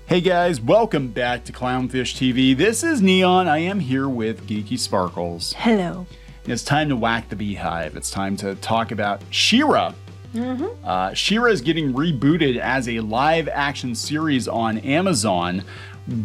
Hey guys, welcome back to Clownfish TV. This is Neon. I am here with Geeky Sparkles. Hello. It's time to whack the beehive. It's time to talk about She-Ra. She-Ra is getting rebooted as a live-action series on Amazon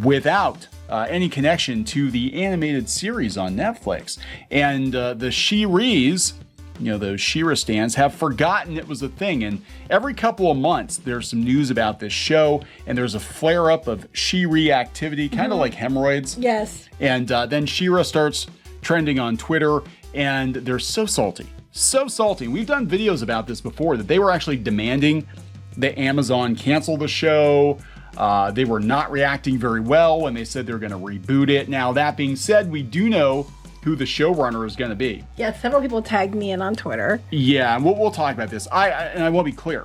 without any connection to the animated series on Netflix. And the She-Ries, those She-Ra stands, have forgotten it was a thing. And every couple of months, there's some news about this show, and there's a flare-up of She-Ra activity, kind of like hemorrhoids. Yes. And then She-Ra starts trending on Twitter, and they're so salty. So salty. We've done videos about this before, that they were actually demanding that Amazon cancel the show. They were not reacting very well when they said they're going to reboot it. Now, that being said, we do know who the showrunner is going to be. Yeah, several people tagged me in on Twitter. Yeah, we'll talk about this. And I want to be clear.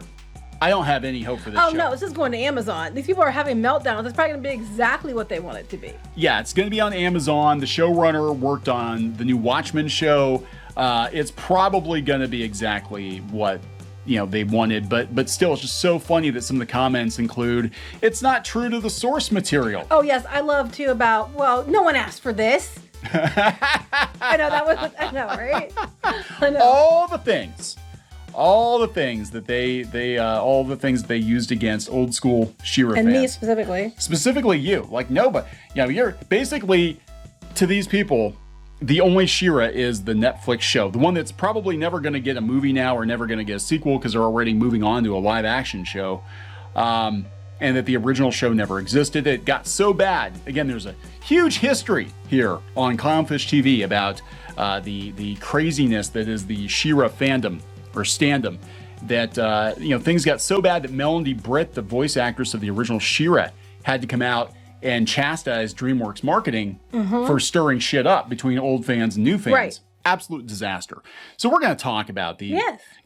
I don't have any hope for this show. Oh, no, it's just going to Amazon. These people are having meltdowns. It's probably going to be exactly what they want it to be. Yeah, it's going to be on Amazon. The showrunner worked on the new Watchmen show. It's probably going to be exactly what they wanted, but still, it's just so funny that some of the comments include, it's not true to the source material. Oh, yes, I love too about, well, no one asked for this. I know, right? I know. All the things that they used against old school She-Ra fans. And me specifically. Specifically you, like nobody. You're basically, to these people, the only She-Ra is the Netflix show. The one that's probably never going to get a movie now or never going to get a sequel because they're already moving on to a live action show. And that the original show never existed. It got so bad. Again, there's a huge history here on Clownfish TV about the craziness that is the She-Ra fandom or standom. That things got so bad that Melanie Britt, the voice actress of the original She-Ra, had to come out and chastise DreamWorks marketing for stirring shit up between old fans and new fans. Right. Absolute disaster. So we're going to talk about the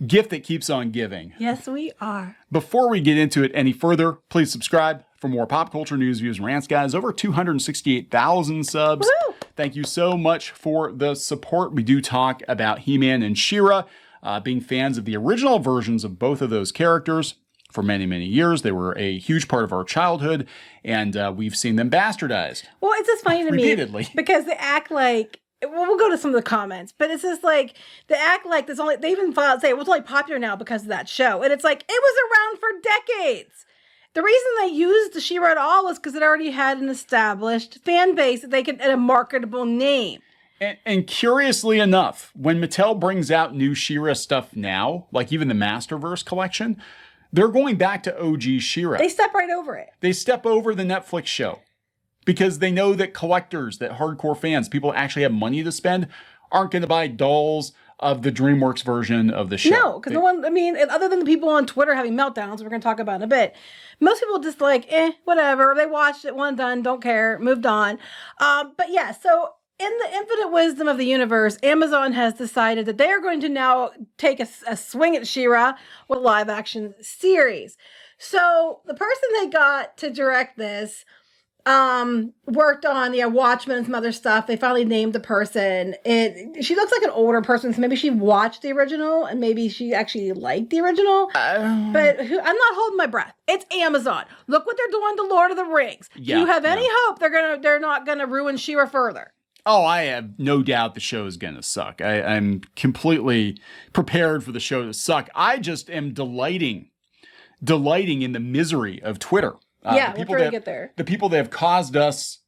gift that keeps on giving. Yes, we are. Before we get into it any further, please subscribe for more pop culture news, views, and rants, guys. Over 268,000 subs. Woo! Thank you so much for the support. We do talk about He-Man and She-Ra, being fans of the original versions of both of those characters. For many, many years, they were a huge part of our childhood, and we've seen them bastardized. Well, it's just funny to repeatedly. Me because they act like, well, we'll go to some of the comments, but it's just like, they act like there's only, they even say it was only popular now because of that show. And it's like, it was around for decades. The reason they used the She-Ra at all was because it already had an established fan base that they could, and a marketable name. And curiously enough, when Mattel brings out new She-Ra stuff now, like even the Masterverse collection, they're going back to OG She-Ra. They step right over it. They step over the Netflix show because they know that collectors, that hardcore fans, people that actually have money to spend, aren't going to buy dolls of the DreamWorks version of the show. No, because other than the people on Twitter having meltdowns, we're going to talk about in a bit, most people just like, whatever. They watched it, one done, don't care, moved on. But yeah, so in the infinite wisdom of the universe, Amazon has decided that they are going to now take a swing at She-Ra with a live action series. So the person they got to direct this worked on Watchmen and some other stuff. They finally named the person. She looks like an older person, so maybe she watched the original and maybe she actually liked the original. I'm not holding my breath. It's Amazon. Look what they're doing to Lord of the Rings. Do you have any hope they're not gonna ruin She-Ra further? Oh, I have no doubt the show is going to suck. I'm completely prepared for the show to suck. I just am delighting in the misery of Twitter. We'll try to get there. The people that have caused us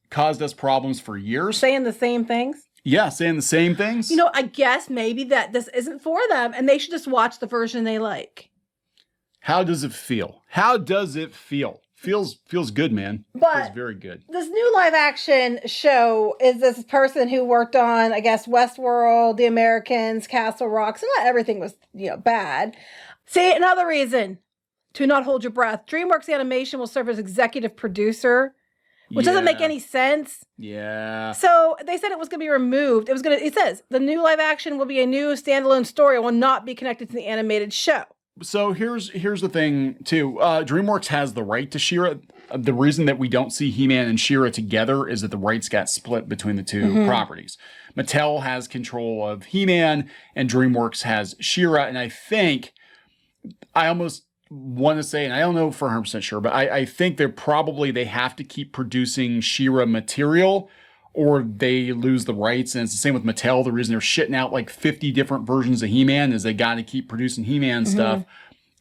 problems for years. Saying the same things? Yeah, saying the same things. I guess maybe that this isn't for them and they should just watch the version they like. How does it feel? Feels good, man. But feels very good. This new live action show is this person who worked on, I guess, Westworld, The Americans, Castle Rock. So not everything was, bad. See, another reason to not hold your breath. DreamWorks Animation will serve as executive producer, which doesn't make any sense. Yeah. So they said it was going to be removed. It says the new live action will be a new standalone story. It will not be connected to the animated show. So here's the thing, too. DreamWorks has the right to She-Ra. The reason that we don't see He-Man and She-Ra together is that the rights got split between the two properties. Mattel has control of He-Man, and DreamWorks has She-Ra. And I think I almost want to say, and I don't know for 100% sure, but I think they have to keep producing She-Ra material or they lose the rights. And it's the same with Mattel. The reason they're shitting out like 50 different versions of He-Man is they got to keep producing He-Man stuff,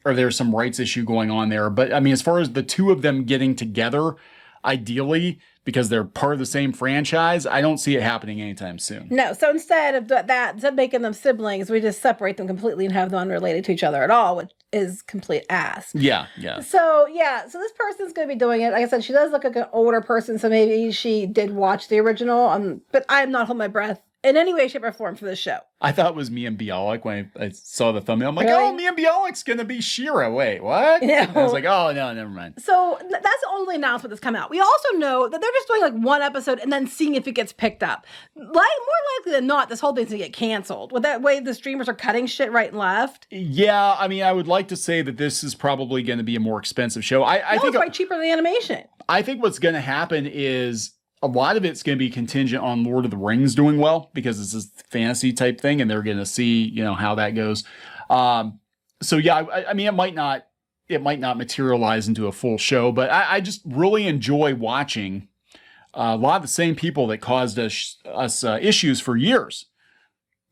or there's some rights issue going on there. But I mean, as far as the two of them getting together, ideally, because they're part of the same franchise, I don't see it happening anytime soon. No, so instead of instead of making them siblings, we just separate them completely and have them unrelated to each other at all, which is complete ass. Yeah. So this person's going to be doing it. Like I said, she does look like an older person, so maybe she did watch the original, but I'm not holding my breath in any way, shape, or form for this show. I thought it was Mia Bialik when I saw the thumbnail. I'm like, really? oh, Mia Bialik's going to be She-Ra. Wait, what? No. And I was like, oh, no, never mind. So that's the only announcement that's come out. We also know that they're just doing like one episode and then seeing if it gets picked up. More likely than not, this whole thing's going to get canceled. With that way, the streamers are cutting shit right and left. Yeah, I mean, I would like to say that this is probably going to be a more expensive show. I think it's way cheaper than animation. I think what's going to happen is a lot of it's going to be contingent on Lord of the Rings doing well, because it's this fantasy type thing and they're going to see, how that goes. So yeah, I mean, it might not materialize into a full show, but I just really enjoy watching a lot of the same people that caused us issues for years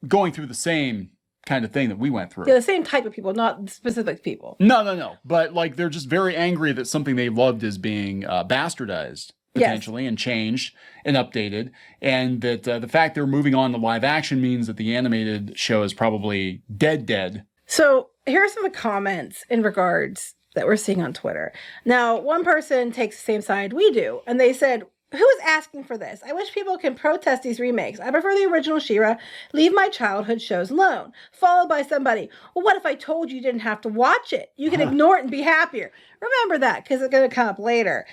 going through the same kind of thing that we went through. Yeah, the same type of people, not specific people. No. But like, they're just very angry that something they loved is being bastardized. Potentially, and changed and updated, and that the fact they're moving on to live action means that the animated show is probably dead. So here's some of the comments in regards that we're seeing on Twitter. Now, one person takes the same side we do, and they said, who is asking for this? I wish people can protest these remakes. I prefer the original She-Ra. Leave my childhood shows alone. Followed by somebody, well, what if I told you didn't have to watch it? You can ignore it and be happier. Remember that, because it's going to come up later.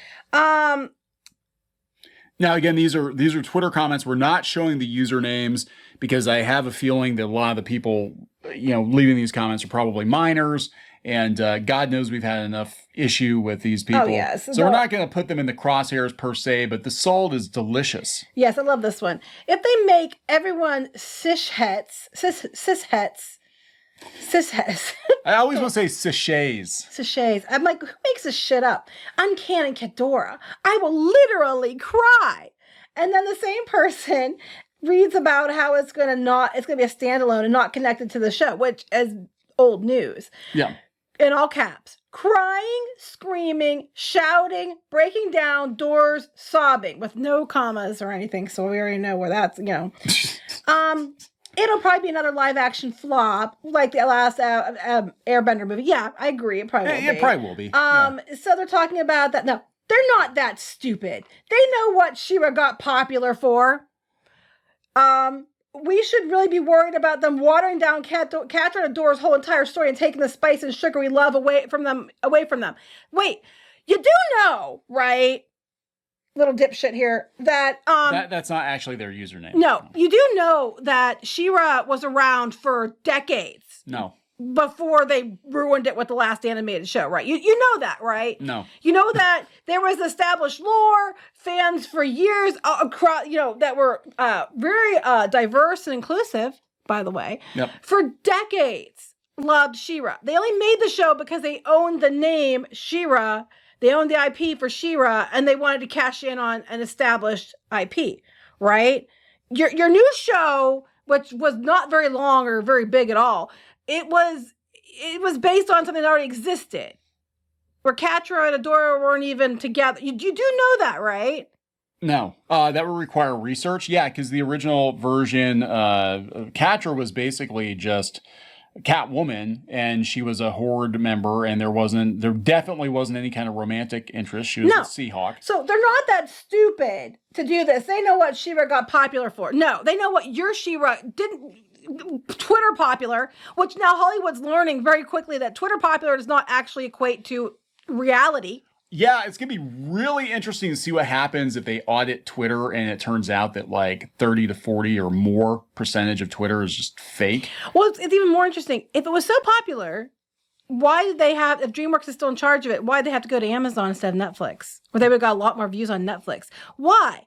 Now, again, these are Twitter comments. We're not showing the usernames because I have a feeling that a lot of the people, leaving these comments are probably minors. And God knows we've had enough issue with these people. Oh, yes. So we're not going to put them in the crosshairs per se, but the salt is delicious. Yes, I love this one. If they make everyone cishets. I always want to say sachets. I'm like, who makes this shit up? Uncanny Ghidorah. I will literally cry. And then the same person reads about how it's going to be a standalone and not connected to the show, which is old news. Yeah. In all caps. Crying, screaming, shouting, breaking down, doors, sobbing, with no commas or anything. So we already know where that's, It'll probably be another live action flop, like the last Airbender movie. Yeah, I agree. It probably will be. It probably will be. So they're talking about that. No, they're not that stupid. They know what She-Ra got popular for. We should really be worried about them watering down Catra Adore's whole entire story and taking the spice and sugar we love away from them. Wait, you do know, right? Little dipshit here, that that's not actually their username. No, you do know that She-Ra was around for decades. No. Before they ruined it with the last animated show, right? You know that, right? No. You know that there was established lore, fans for years across, that were very diverse and inclusive, by the way. Yep. For decades, loved She-Ra. They only made the show because they owned the name She-Ra. They owned the IP for She-Ra, and they wanted to cash in on an established IP, right? Your new show, which was not very long or very big at all, it was based on something that already existed, where Catra and Adora weren't even together. You do know that, right? No, that would require research. Yeah, because the original version, Catra was basically just Catwoman, and she was a Horde member, and there definitely wasn't any kind of romantic interest. She was a Seahawk. So they're not that stupid to do this. They know what She-Ra got popular for. No, they know what your She-Ra didn't. Twitter popular, which now Hollywood's learning very quickly that Twitter popular does not actually equate to reality. Yeah, it's going to be really interesting to see what happens if they audit Twitter and it turns out that like 30 to 40 or more percentage of Twitter is just fake. Well, it's even more interesting. If it was so popular, why did they have, if DreamWorks is still in charge of it, why did they have to go to Amazon instead of Netflix? Where they would have got a lot more views on Netflix. Why?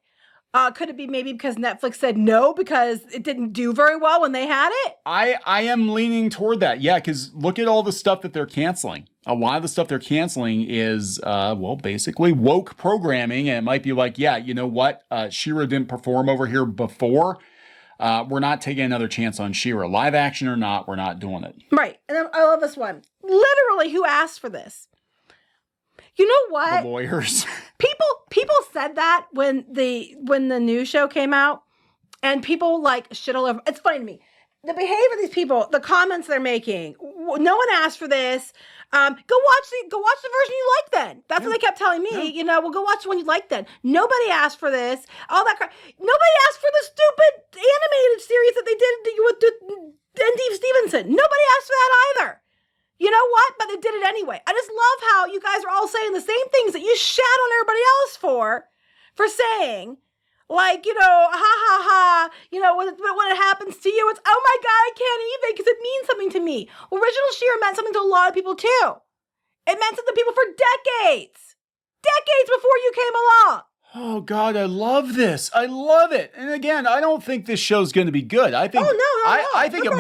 Could it be maybe because Netflix said no because it didn't do very well when they had it? I am leaning toward that. Yeah, because look at all the stuff that they're canceling. A lot of the stuff they're canceling is, well, basically woke programming. And it might be like, yeah, you know what? She-Ra didn't perform over here before. We're not taking another chance on She-Ra. Live action or not, we're not doing it. Right. And then I love this one. Literally, who asked for this? You know what? The lawyers. People said that when the new show came out, and people like shit all over. It's funny to me. The behavior of these people, the comments they're making. No one asked for this. Go watch the version you like then. That's what they kept telling me. Yeah. You know, well, go watch the one you like then. Nobody asked for this. All that crap. Nobody asked for the stupid animated series that they did with Steve Stevenson. Nobody asked for that either. You know what? But they did it anyway. I just love how you guys are all saying the same things that you shat on everybody else for saying. Like, you know, ha ha ha, you know, when it happens to you, it's, oh my God, I can't even because it means something to me. Well, original She-Ra meant something to a lot of people too. It meant something to people for decades. Decades before you came along. Oh God, I love this. I love it. And again, I don't think this show's going to be good. I think, I think it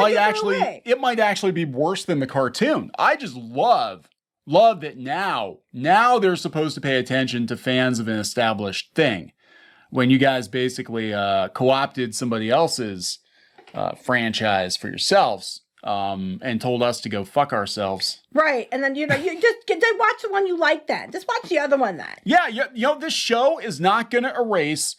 might actually be worse than the cartoon. I just love that now they're supposed to pay attention to fans of an established thing. When you guys basically co-opted somebody else's franchise for yourselves and told us to go fuck ourselves. Right. And then, you know, you just watch the one you like then. Just watch the other one then. Yeah. You know, this show is not going to erase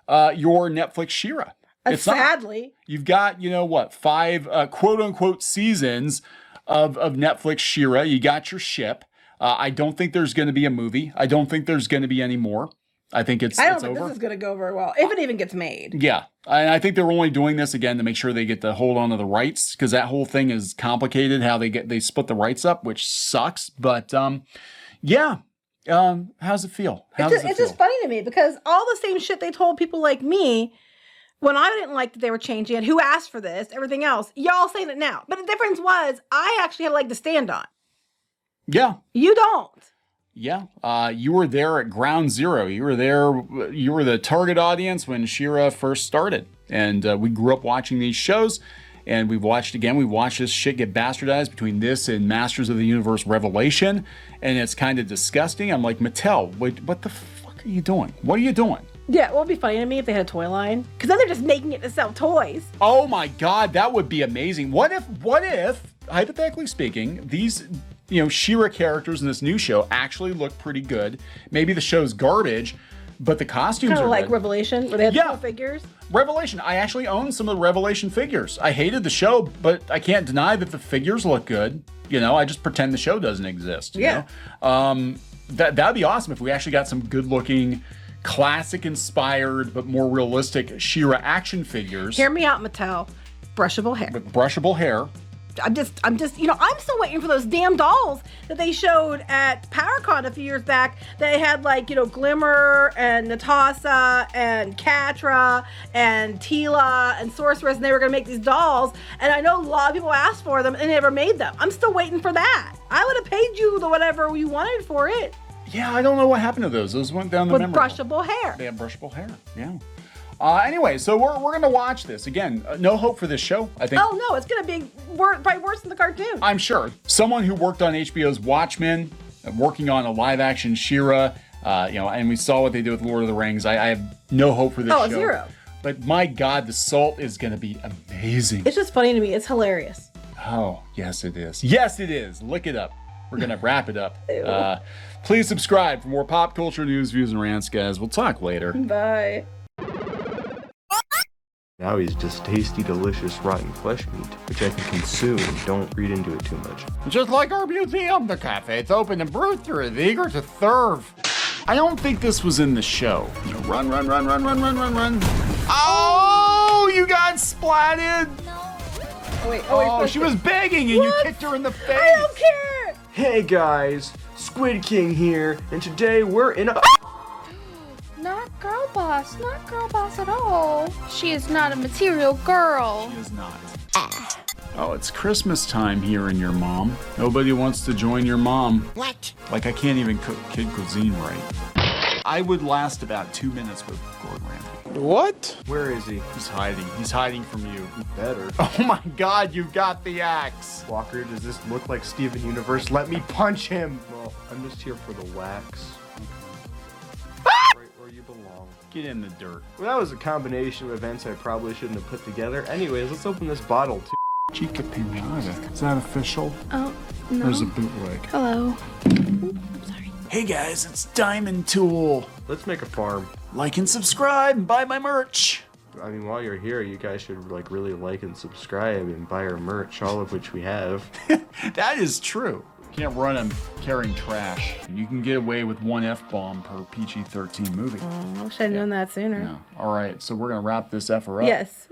your Netflix She-Ra. Sadly. Not. You've got, you know what, 5 quote-unquote seasons of Netflix She-Ra. You got your ship. I don't think there's going to be a movie. I don't think there's going to be any more. I think it's over. I don't think this is going to go very well, if it even gets made. Yeah. And I think they're only doing this, again, to make sure they get to hold on to the rights, because that whole thing is complicated, how they split the rights up, which sucks. But, yeah. How's it feel? It's just funny to me, because all the same shit they told people like me when I didn't like that they were changing it, who asked for this, everything else, y'all saying it now. But the difference was, I actually had a leg to stand on. Yeah. You don't. Yeah, you were there at ground zero. You were there. You were the target audience when She-Ra first started. And we grew up watching these shows. And we've watched this shit get bastardized between this and Masters of the Universe Revelation. And it's kind of disgusting. I'm like, Mattel, what the fuck are you doing? What are you doing? Yeah, well, it'd be funny to me if they had a toy line. Because then they're just making it to sell toys. Oh my God, that would be amazing. What if, hypothetically speaking, these... you know, She-Ra characters in this new show actually look pretty good. Maybe the show's garbage, but the costumes are kind of like good. Revelation, where they had the figures. Revelation. I actually own some of the Revelation figures. I hated the show, but I can't deny that the figures look good. You know, I just pretend the show doesn't exist. You know? That'd be awesome if we actually got some good-looking, classic-inspired, but more realistic She-Ra action figures. Hear me out, Mattel. Brushable hair. With brushable hair. I'm just, you know, I'm still waiting for those damn dolls that they showed at PowerCon a few years back. They had like, you know, Glimmer and Natasha and Catra and Tila and Sorceress, and they were going to make these dolls. And I know a lot of people asked for them and they never made them. I'm still waiting for that. I would have paid you the whatever you wanted for it. Yeah, I don't know what happened to those. Those went down the memory. With brushable hair. They have brushable hair, yeah. Anyway, so we're going to watch this. Again, no hope for this show, I think. Oh, no, it's going to be probably worse than the cartoon. I'm sure. Someone who worked on HBO's Watchmen, working on a live-action She-Ra, you know, and we saw what they did with Lord of the Rings. I have no hope for this show. Oh, zero. But my God, the salt is going to be amazing. It's just funny to me. It's hilarious. Oh, yes, it is. Yes, it is. Look it up. We're going to wrap it up. Please subscribe for more pop culture news, views, and rants, guys. We'll talk later. Bye. Now he's just tasty, delicious, rotten flesh meat, which I can consume. Don't read into it too much. Just like our museum, the cafe's open and Brewster is eager to serve. I don't think this was in the show. You know, run. Oh, you got splatted. Oh, she was begging and you kicked her in the face. I don't care. Hey guys, Squid King here, and today we're in a... Not girl boss at all. She is not a material girl. She is not. Oh, it's Christmas time here in your mom. Nobody wants to join your mom. What? Like I can't even cook kid cuisine right. I would last about 2 minutes with Gordon Ramsay. What? Where is he? He's hiding. He's hiding from you. Better. Oh my God, you got the axe. Walker, does this look like Steven Universe? Let me punch him! Well, I'm just here for the wax. Right where you belong. Get in the dirt. Well, that was a combination of events I probably shouldn't have put together. Anyways, let's open this bottle too. Chica Pinata. Is that official? Oh, no. There's a bootleg. Hello. Ooh, I'm sorry. Hey guys, it's Diamond Tool. Let's make a farm. Like and subscribe and buy my merch. I mean, while you're here, you guys should like really like and subscribe and buy our merch, all of which we have. That is true. You can't run them carrying trash. You can get away with one F-bomb per PG-13 movie. I wish I'd known that sooner. Yeah. All right, so we're gonna wrap this effer up. Yes.